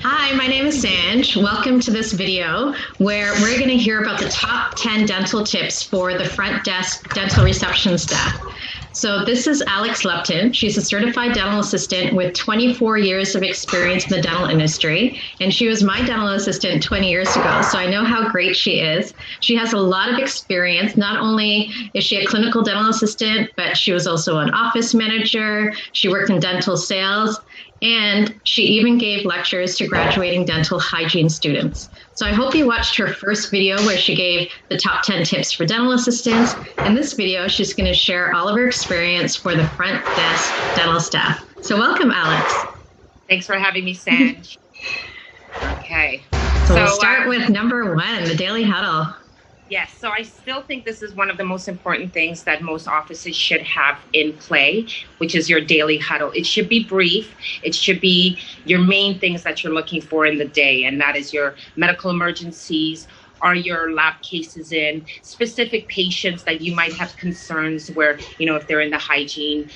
Hi, my name is Sanj. Welcome to this video where we're going to hear about the top 10 dental tips for the front desk dental reception staff. So this is Aleks Lupton. She's a certified dental assistant with 24 years of experience in the dental industry, and she was my dental assistant 20 years ago, so I know how great she is. She has a lot of experience. Not only is she a clinical dental assistant, but she was also an office manager. She worked in dental sales, and she even gave lectures to graduating dental hygiene students. So I hope you watched her first video where she gave the top 10 tips for dental assistants. In this video, she's going to share all of her experience for the front desk dental staff. So welcome, Aleks. Thanks for having me, Sanj. Okay. So we'll start with number one, the daily huddle. Yes, so I still think this is one of the most important things that most offices should have in play, which is your daily huddle. It should be brief. It should be your main things that you're looking for in the day, and that is your medical emergencies, are your lab cases in, specific patients that you might have concerns where, if they're in the hygiene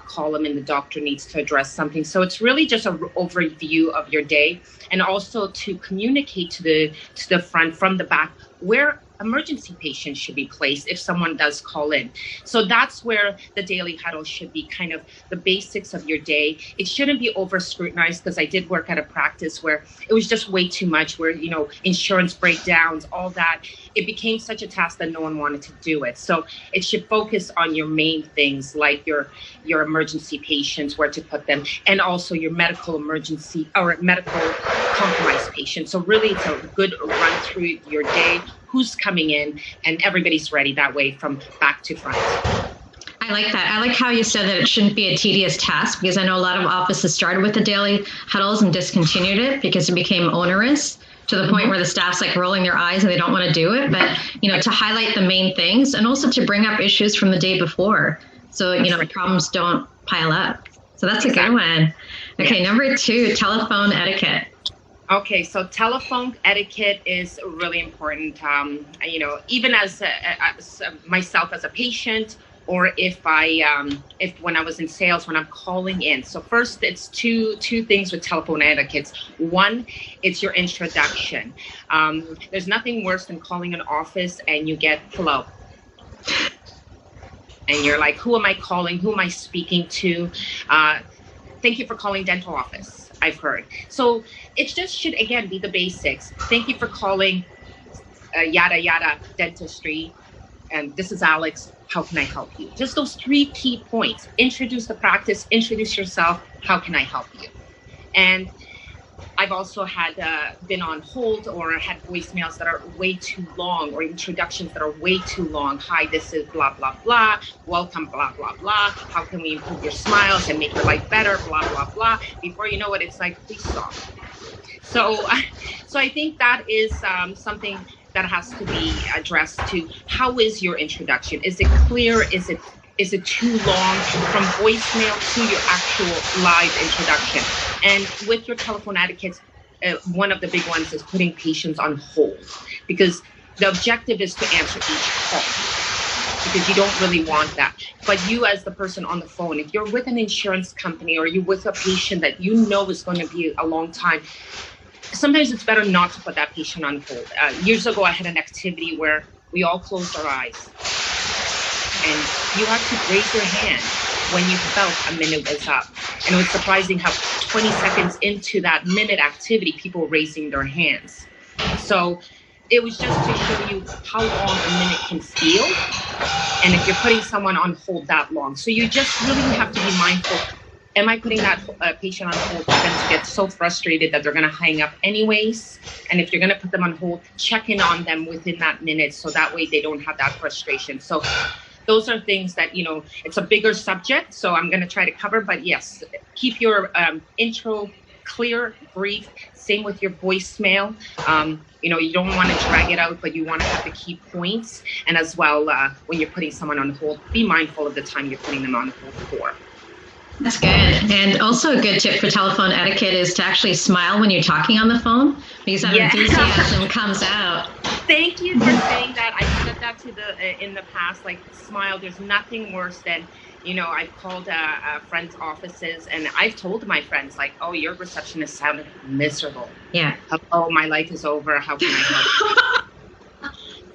column and the doctor needs to address something. So it's really just an overview of your day, and also to communicate to the front from the back where emergency patients should be placed if someone does call in. So that's where the daily huddle should be, kind of the basics of your day. It shouldn't be over scrutinized, because I did work at a practice where it was just way too much, where, insurance breakdowns, all that. It became such a task that no one wanted to do it. So it should focus on your main things, like your emergency patients, where to put them, and also your medical emergency or medical compromised patients. So really it's a good run through your day, who's coming in, and everybody's ready that way from back to front. I like that. I like how you said that it shouldn't be a tedious task, because I know a lot of offices started with the daily huddles and discontinued it because it became onerous to the point where the staff's like rolling their eyes and they don't want to do it. But, to highlight the main things, and also to bring up issues from the day before, so, problems don't pile up. So that's a good one. Okay, number two, telephone etiquette. Okay, so telephone etiquette is really important. Even as myself as a patient, or if when I was in sales, when I'm calling in. So first, it's two things with telephone etiquette. One, it's your introduction. There's nothing worse than calling an office and you get hello, and you're like, who am I calling? Who am I speaking to? Thank you for calling dental office, I've heard. So it just should, again, be the basics. Thank you for calling yada yada dentistry, and this is Aleks. How can I help you? Just those three key points. Introduce the practice, introduce yourself. How can I help you? And I've also had been on hold or had voicemails that are way too long, or introductions that are way too long. Hi, this is blah, blah, blah. Welcome, blah, blah, blah. How can we improve your smiles and make your life better? Blah, blah, blah. Before you know it, it's like, please stop. So I think that is something that has to be addressed to. How is your introduction? Is it clear? Is it too long from voicemail to your actual live introduction? And with your telephone etiquette, one of the big ones is putting patients on hold, because the objective is to answer each call, because you don't really want that. But you, as the person on the phone, if you're with an insurance company or you're with a patient that you know is going to be a long time, sometimes it's better not to put that patient on hold. Years ago, I had an activity where we all closed our eyes, and you have to raise your hand when you felt a minute was up. And it was surprising how 20 seconds into that minute activity, people were raising their hands. So it was just to show you how long a minute can feel, and if you're putting someone on hold that long. So you just really have to be mindful. Am I putting that patient on hold for them to get so frustrated that they're going to hang up anyways? And if you're going to put them on hold, check in on them within that minute, so that way they don't have that frustration. So those are things that, it's a bigger subject, so I'm going to try to cover. But yes, keep your intro clear, brief. Same with your voicemail. You don't want to drag it out, but you want to have the key points. And as well, when you're putting someone on hold, be mindful of the time you're putting them on hold for. That's good. And also a good tip for telephone etiquette is to actually smile when you're talking on the phone, because that enthusiasm comes out. Thank you for saying that. I said that in the past, like, smile. There's nothing worse than, I've called friends' offices, and I've told my friends, like, oh, your receptionist sounded miserable. Yeah. Oh, my life is over. How can I help?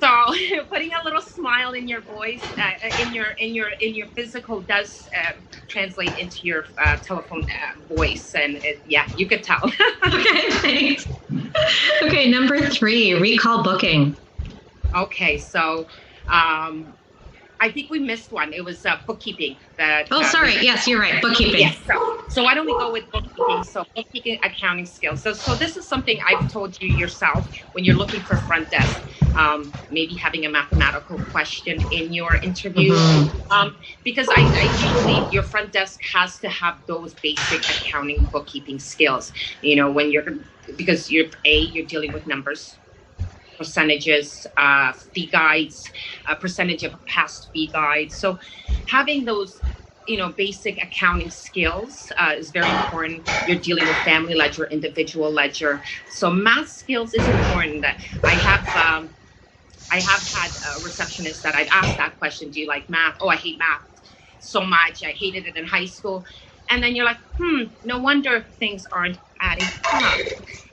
So putting a little smile in your voice, in your physical does translate into your telephone voice, and yeah, you could tell. Okay, thanks. Okay, number 3, recall booking. Okay, so I think we missed one. It was bookkeeping. Sorry. Yes, you're right. Bookkeeping. Yes. So why don't we go with bookkeeping? So bookkeeping, accounting skills. So this is something I've told you yourself when you're looking for front desk. Maybe having a mathematical question in your interview, because I believe your front desk has to have those basic accounting bookkeeping skills. Because you're dealing with numbers, percentages, fee guides, percentage of past fee guides. So having those, basic accounting skills is very important. You're dealing with family ledger, individual ledger. So math skills is important. I have had a receptionist that I've asked that question, do you like math? Oh, I hate math so much. I hated it in high school. And then you're like, no wonder things aren't adding up.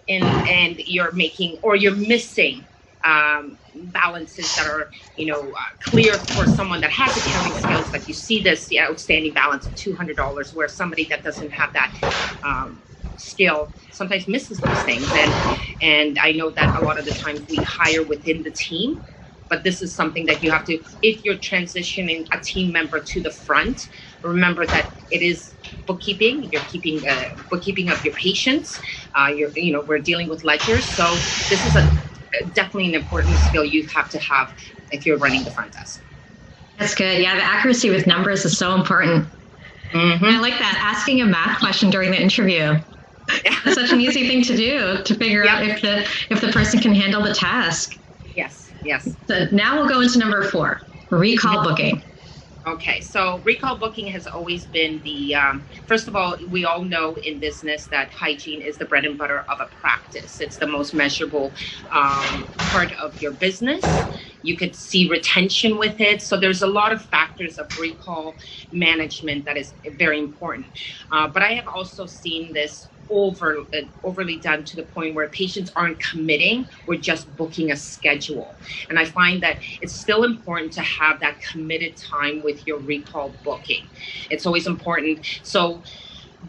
And you're missing balances that are, clear for someone that has accounting skills. Like you see this outstanding balance of $200, where somebody that doesn't have that skill sometimes misses those things. And I know that a lot of the times we hire within the team, but this is something that you have to, if you're transitioning a team member to the front, remember that it is bookkeeping. You're keeping bookkeeping of your patients. We're dealing with ledgers. So this is definitely an important skill you have to have if you're running the front desk. That's good. Yeah, the accuracy with numbers is so important. I like that. Asking a math question during the interview. It's such an easy thing to do, to figure out if the person can handle the task. Yes. So now we'll go into number 4, recall booking. Okay, so recall booking has always been the, first of all, we all know in business that hygiene is the bread and butter of a practice. It's the most measurable part of your business. You could see retention with it. So there's a lot of factors of recall management that is very important. But I have also seen this overly done to the point where patients aren't committing. We're just booking a schedule. And I find that it's still important to have that committed time with your recall booking. It's always important.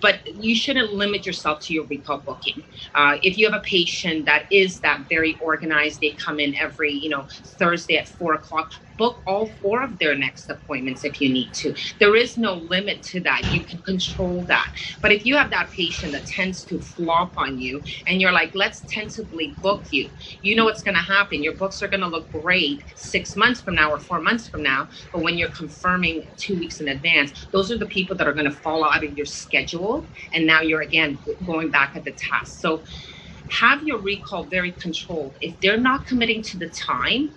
But you shouldn't limit yourself to your recall booking. If you have a patient that is that very organized, they come in every, Thursday at 4:00, book all 4 of their next appointments if you need to. There is no limit to that. You can control that. But if you have that patient that tends to flop on you and you're like, let's tentatively book you, you know what's going to happen. Your books are going to look great 6 months from now or 4 months from now. But when you're confirming 2 weeks in advance, those are the people that are going to fall out of your schedule. And now you're, again, going back at the task. So have your recall very controlled. If they're not committing to the time,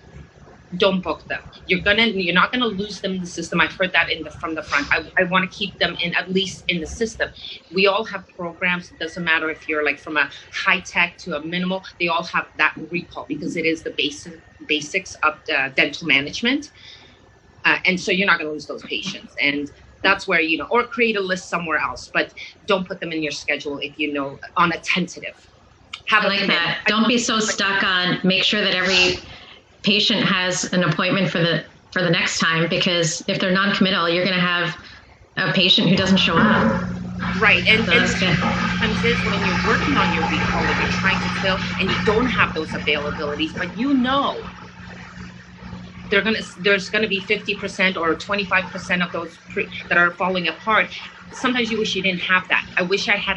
don't book them. You're not gonna lose them in the system. I've heard that from the front. I want to keep them at least in the system. We all have programs. It doesn't matter if you're like from a high tech to a minimal. They all have that recall because it is the basics of dental management. And so you're not gonna lose those patients. And that's where, or create a list somewhere else, but don't put them in your schedule if on a tentative. I like that. Don't be so stuck on make sure that every patient has an appointment for the next time, because if they're non-committal, you're going to have a patient who doesn't show up. Right. And sometimes is when you're working on your recall, if you're trying to fill and you don't have those availabilities, but there's going to be 50% or 25% of those that are falling apart. Sometimes you wish you didn't have that. I wish I had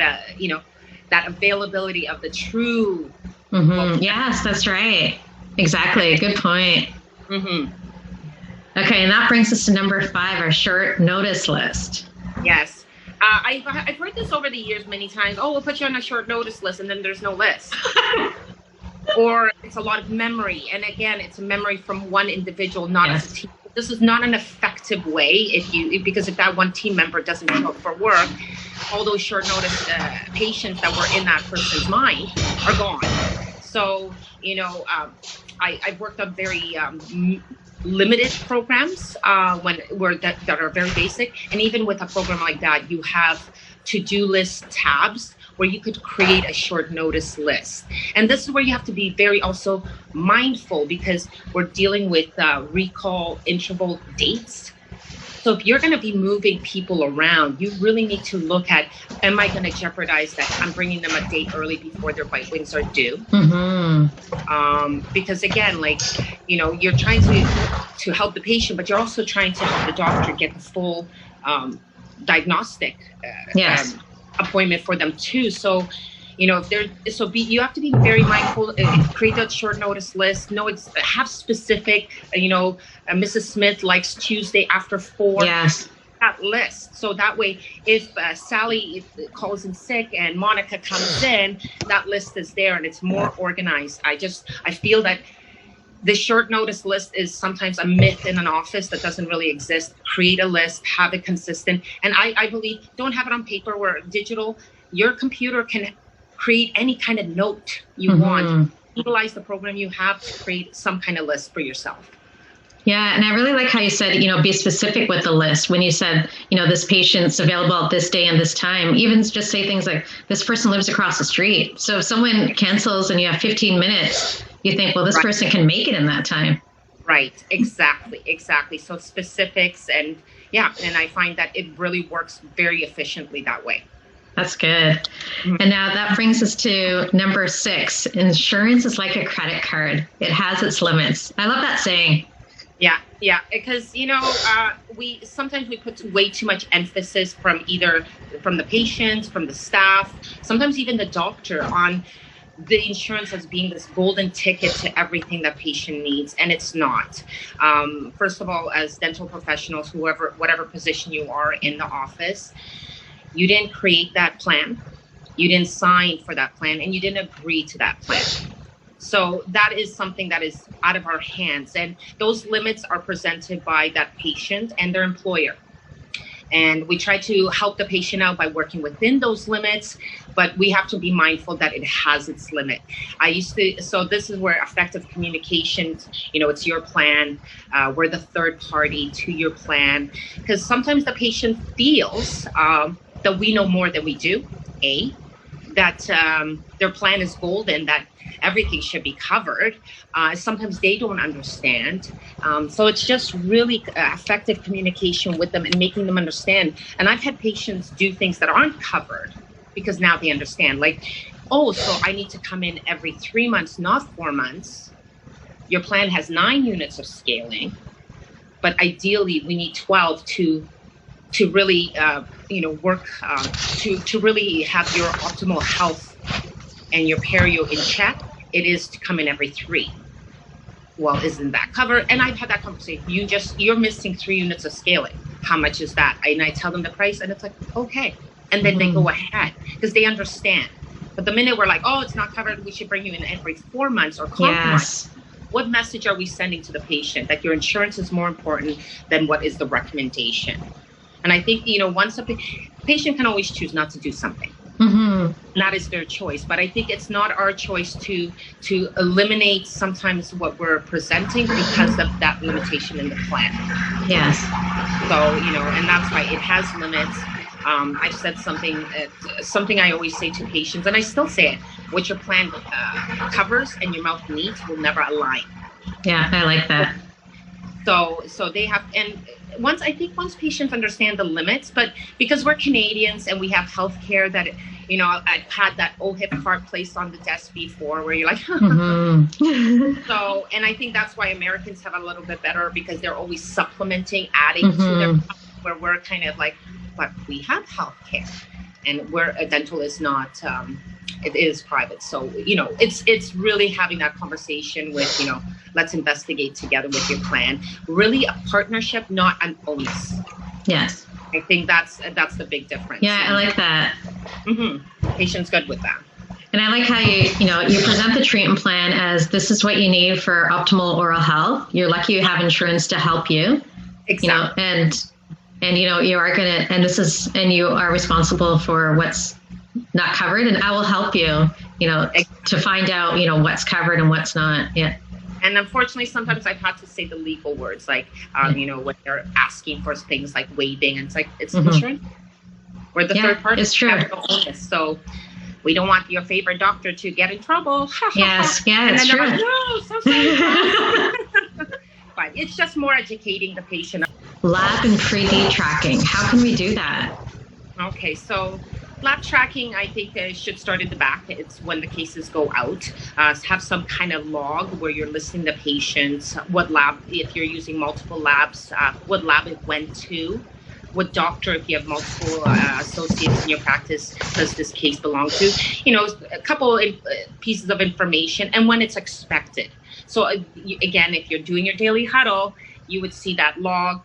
that availability of the true. Yes, that's right. Exactly. Good point. Okay, and that brings us to number 5, our short notice list. Yes. I've heard this over the years many times. Oh, we'll put you on a short notice list, and then there's no list. Or it's a lot of memory. And again, it's a memory from one individual, not as a team. This is not an effective way because if that one team member doesn't show up for work, all those short notice patients that were in that person's mind are gone. So, I've worked on very limited programs that are very basic. And even with a program like that, you have to-do list tabs where you could create a short notice list. And this is where you have to be very also mindful, because we're dealing with recall interval dates. So if you're going to be moving people around, you really need to look at, am I going to jeopardize that I'm bringing them a day early before their bite wings are due? Because again, like, you're trying to help the patient, but you're also trying to help the doctor get the full diagnostic appointment for them too. So, you have to be very mindful. Create that short notice list. Have specific. Mrs. Smith likes Tuesday after 4. Yes. That list. So that way, if Sally calls in sick and Monica comes in, that list is there and it's more organized. I feel that the short notice list is sometimes a myth in an office that doesn't really exist. Create a list, have it consistent. And I believe, don't have it on paper or digital. Your computer can create any kind of note you want. Utilize the program you have to create some kind of list for yourself. Yeah, and I really like how you said, be specific with the list. When you said, this patient's available at this day and this time, even just say things like, this person lives across the street. So if someone cancels and you have 15 minutes, you think, well, this person can make it in that time. Right, exactly. So specifics, and I find that it really works very efficiently that way. That's good. And now that brings us to number 6. Insurance is like a credit card. It has its limits. I love that saying. Yeah, because we sometimes put way too much emphasis from the patients, from the staff, sometimes even the doctor, on the insurance as being this golden ticket to everything that patient needs, and it's not. First of all, as dental professionals, whatever position you are in the office, you didn't create that plan, you didn't sign for that plan, and you didn't agree to that plan. So that is something that is out of our hands. And those limits are presented by that patient and their employer. And we try to help the patient out by working within those limits, but we have to be mindful that it has its limit. So this is where effective communication, it's your plan. We're the third party to your plan, because sometimes the patient feels that we know more than we do, that their plan is golden, that everything should be covered. Sometimes they don't understand. So it's just really effective communication with them and making them understand. And I've had patients do things that aren't covered because now they understand. Like, so I need to come in every 3 months, not 4 months. Your plan has 9 units of scaling, but ideally we need 12 to really, work to really have your optimal health and your perio in check. It is to come in every 3. Well, isn't that covered? And I've had that conversation. You're missing 3 units of scaling. How much is that? And I tell them the price, and it's like, okay. And then they go ahead because they understand. But the minute we're like, it's not covered, we should bring you in every 4 months or compromise. Yes. What message are we sending to the patient? That your insurance is more important than what is the recommendation. And I think, once a patient can always choose not to do something. That is their choice. But I think it's not our choice to eliminate sometimes what we're presenting because of that limitation in the plan. Yes. So, and that's why it has limits. I've said something I always say to patients, and I still say it, what your plan covers and your mouth needs will never align. Yeah, I like that. So they have, and once patients understand the limits, but because we're Canadians and we have healthcare that, I've had that OHIP card placed on the desk before where you're like, So, and I think that's why Americans have a little bit better, because they're always supplementing, adding to their, where we're kind of like, but we have healthcare, and where a dental is not, it is private. So, it's really having that conversation with, let's investigate together with your plan. Really a partnership, not an onus. Yes. I think that's the big difference. Yeah, I like that. Patient's good with that. And I like how you present the treatment plan as this is what you need for optimal oral health. You're lucky you have insurance to help you. Exactly. And you are going to, and you are responsible for what's not covered, and I will help you, to find out, what's covered and what's not. Yeah. And unfortunately, sometimes I've had to say the legal words, like, when they're asking for things like waiving, and it's like, it's insurance. We're the third party. It's true. So we don't want your favorite doctor to get in trouble. Yes, yeah, it's true. Like, no, so sorry. But it's just more educating the patient. Lab and pre-D tracking. How can we do that? Okay, so lab tracking, I think should start in the back. It's when the cases go out. Have some kind of log where you're listing the patients, what lab, if you're using multiple labs, what lab it went to, what doctor, if you have multiple associates in your practice, does this case belong to? A couple pieces of information, and when it's expected. So again, if you're doing your daily huddle, you would see that log.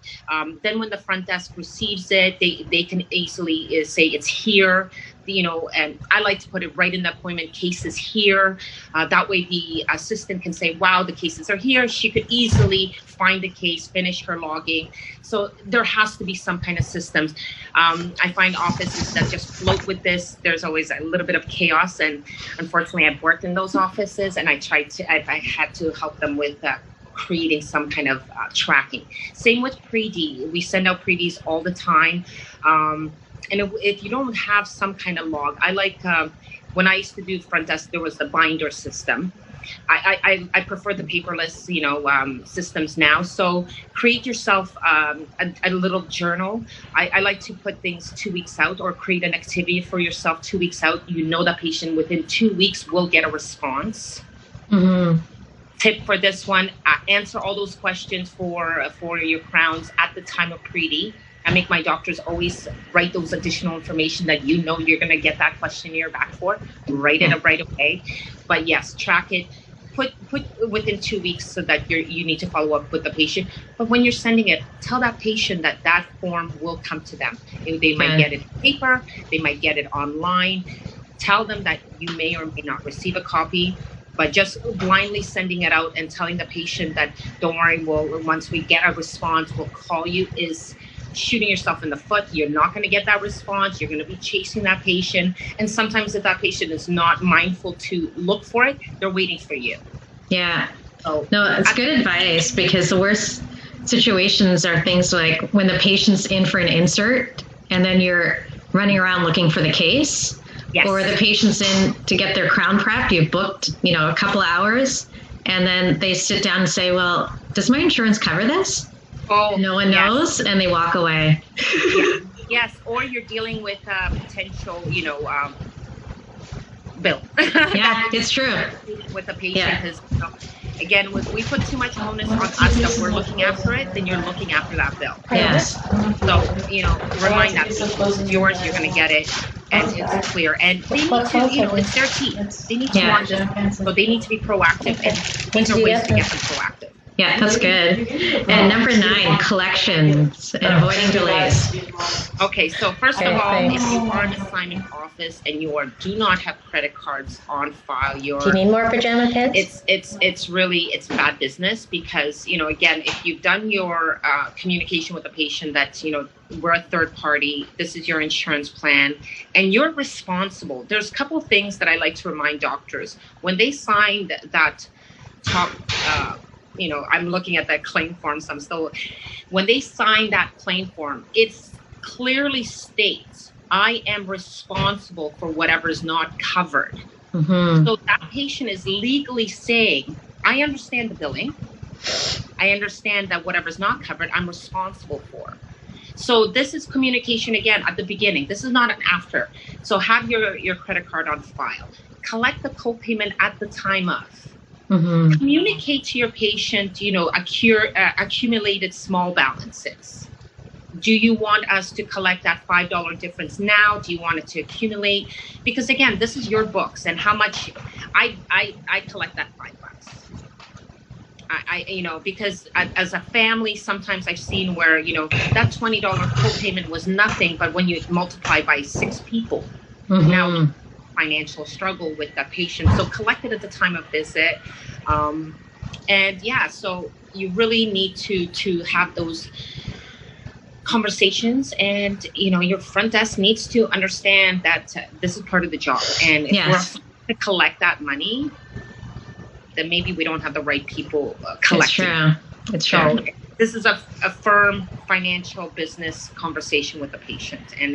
Then when the front desk receives it, they can easily say it's here, and I like to put it right in the appointment, cases here. That way the assistant can say, wow, the cases are here. She could easily find the case, finish her logging. So there has to be some kind of systems. I find offices that just float with this, there's always a little bit of chaos. And unfortunately, I've worked in those offices, and I had to help them with creating some kind of tracking. Same with pre-D. We send out pre-Ds all the time. And if you don't have some kind of log, I like, when I used to do front desk, there was the binder system. I prefer the paperless, systems now. So create yourself a little journal. I like to put things 2 weeks out, or create an activity for yourself 2 weeks out. That patient within 2 weeks will get a response. Tip for this one, answer all those questions for your crowns at the time of pre-D. I make my doctors always write those additional information that you're going to get that questionnaire back for. Write it up right away. But yes, track it. Put within 2 weeks so that you need to follow up with the patient. But when you're sending it, tell that patient that form will come to them. They might get it in paper. They might get it online. Tell them that you may or may not receive a copy. But just blindly sending it out and telling the patient that, don't worry, once we get a response, we'll call you, is shooting yourself in the foot. You're not going to get that response. You're going to be chasing that patient. And sometimes if that patient is not mindful to look for it, they're waiting for you. Yeah. No, it's good advice, because the worst situations are things like when the patient's in for an insert and then you're running around looking for the case. Yes. Or the patient's in to get their crown prepped. You've booked, a couple of hours, and then they sit down and say, well, does my insurance cover this? Oh, no one knows, and they walk away. Yes, or you're dealing with potential, bill. Yeah, it's true. With the patient, because again, if we put too much onus on us that we're looking after it, then you're looking after that bill. Yes. So, remind that it's yours, you're going to get it, and it's clear. And they need to, it's their team. They need to watch it. So they need to be proactive, and these are ways to get them proactive. Yeah, that's good. And number 9, collections and avoiding delays. Okay, so first of all, if you are an assignment office and you do not have credit cards on file, do you need more pajama pants? It's really bad business, because again, if you've done your communication with the patient that we're a third party, this is your insurance plan, and you're responsible. There's a couple of things that I like to remind doctors when they sign that top. I'm looking at that claim form, when they sign that claim form, it clearly states, I am responsible for whatever is not covered. So that patient is legally saying, I understand the billing. I understand that whatever's not covered, I'm responsible for. So this is communication again at the beginning. This is not an after. So have your credit card on file. Collect the copayment at the time of. Communicate to your patient, accumulated small balances. Do you want us to collect that $5 difference now? Do you want it to accumulate? Because again, this is your books, and how much I collect that $5. Because as a family, sometimes I've seen where, that $20 copayment was nothing, but when you multiply by 6 people, now financial struggle with that patient. So collect it at the time of visit. So you really need to have those conversations, and your front desk needs to understand that this is part of the job, and if we're to collect that money, then maybe we don't have the right people collecting. It's true. So this is a firm financial business conversation with the patient, and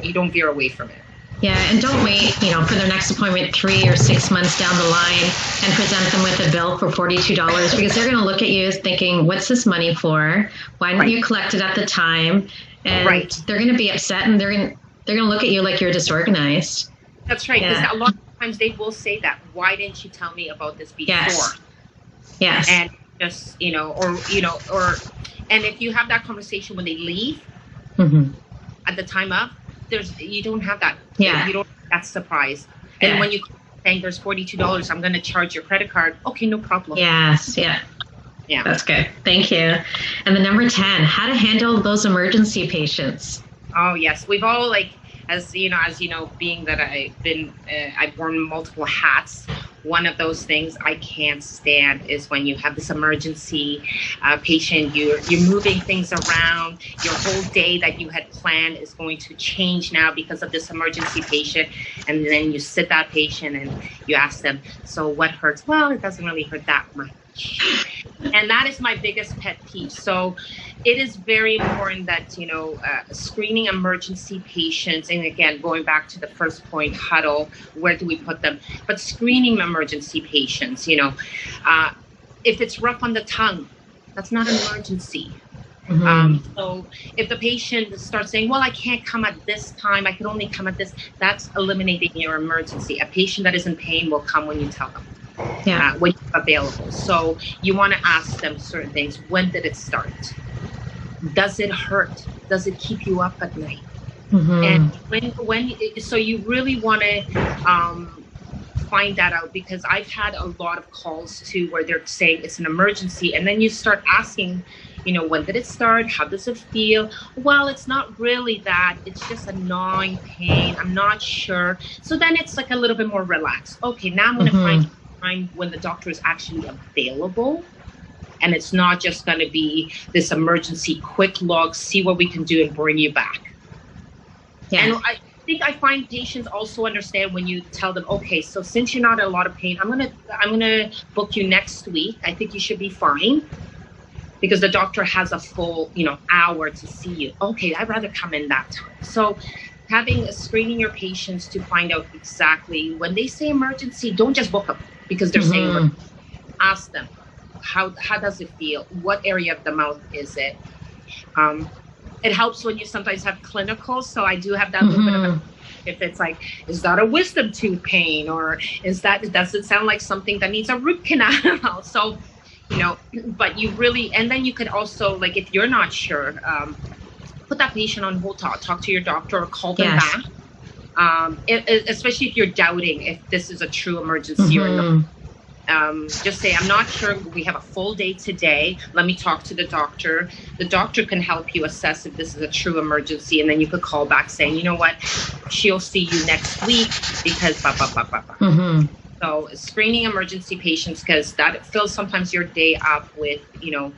you don't veer away from it. Yeah, and don't wait, for their next appointment 3 or 6 months down the line and present them with a bill for $42 because they're going to look at you as thinking, what's this money for? Why didn't you collect it at the time? And they're going to be upset, and they're going to look at you like you're disorganized. That's right, because a lot of times they will say that. Why didn't you tell me about this before? Yes. And just, and if you have that conversation when they leave at the time of, you don't have that. Yeah. You don't have that surprise. And when you saying there's $42, I'm going to charge your credit card. Okay, no problem. Yes. Yeah. Yeah. That's good. Thank you. And the number 10, how to handle those emergency patients. Oh, yes. We've all as you know, being that I've worn multiple hats. One of those things I can't stand is when you have this emergency patient, you're moving things around, your whole day that you had planned is going to change now because of this emergency patient. And then you sit that patient and you ask them, so what hurts? Well, it doesn't really hurt that much. And that is my biggest pet peeve. So it is very important that, screening emergency patients, and again, going back to the first point, Huddle, where do we put them? But screening emergency patients, if it's rough on the tongue, that's not an emergency. So if the patient starts saying, well, I can't come at this time, I can only come at this, that's eliminating your emergency. A patient that is in pain will come when you tell them. When you're available. So you want to ask them certain things. When did it start? Does it hurt? Does it keep you up at night? And so you really want to find that out, because I've had a lot of calls too where they're saying it's an emergency, and then you start asking, when did it start? How does it feel? Well, it's not really that. It's just a gnawing pain. I'm not sure. So then it's a little bit more relaxed. Okay, now I'm going to find time when the doctor is actually available, and it's not just going to be this emergency quick log, see what we can do and bring you back. And I find patients also understand when you tell them, okay, so since you're not in a lot of pain, I'm gonna book you next week. I think you should be fine, because the doctor has a full hour to see you. Okay, I'd rather come in that time. So screening your patients to find out exactly when they say emergency, don't just book them because they're saying emergency. Ask them, how does it feel? What area of the mouth is it? It helps when you sometimes have clinicals. So I do have that little bit of if it's is that a wisdom tooth pain, or does it sound like something that needs a root canal? So, but you really, and then you could also, if you're not sure, put that patient on hold, talk to your doctor, or call them back. Especially if you're doubting if this is a true emergency or not. Just say, I'm not sure, we have a full day today. Let me talk to the doctor. The doctor can help you assess if this is a true emergency. And then you could call back saying, you know what, she'll see you next week because blah, blah, blah, blah, blah. So screening emergency patients, because that fills sometimes your day up with, no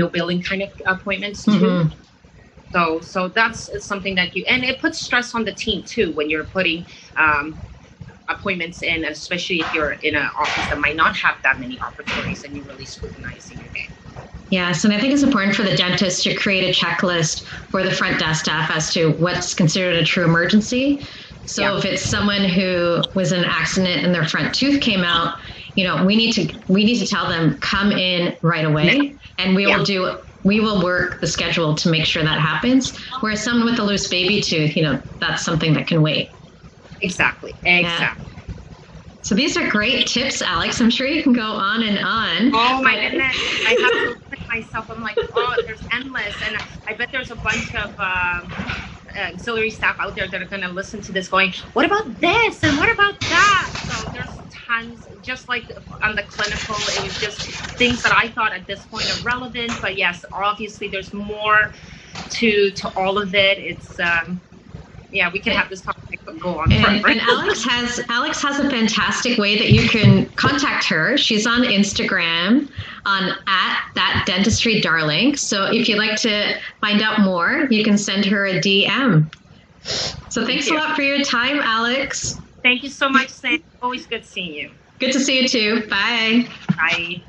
billing kind of appointments too. So that's something that and it puts stress on the team too when you're putting appointments in, especially if you're in an office that might not have that many operatories and you're really scrutinizing your day. Yes, and I think it's important for the dentist to create a checklist for the front desk staff as to what's considered a true emergency. So if it's someone who was in an accident and their front tooth came out, we need to tell them, come in right away, and we will work the schedule to make sure that happens. Whereas someone with a loose baby tooth, that's something that can wait. Exactly. So these are great tips, Aleks. I'm sure you can go on and on. Oh my goodness. I have to look at myself. I'm like, there's endless. And I bet there's a bunch of auxiliary staff out there that are going to listen to this going, what about this? And what about that? So there's tons, just like on the clinical, it was just things that I thought at this point are relevant. But yes, obviously there's more to all of it. It's, we can have this topic go on forever. And Aleks has a fantastic way that you can contact her. She's on Instagram at @thatdentistrydarling. So if you'd like to find out more, you can send her a DM. So thanks a lot for your time, Aleks. Thank you so much, Sam. Always good seeing you. Good to see you too. Bye. Bye.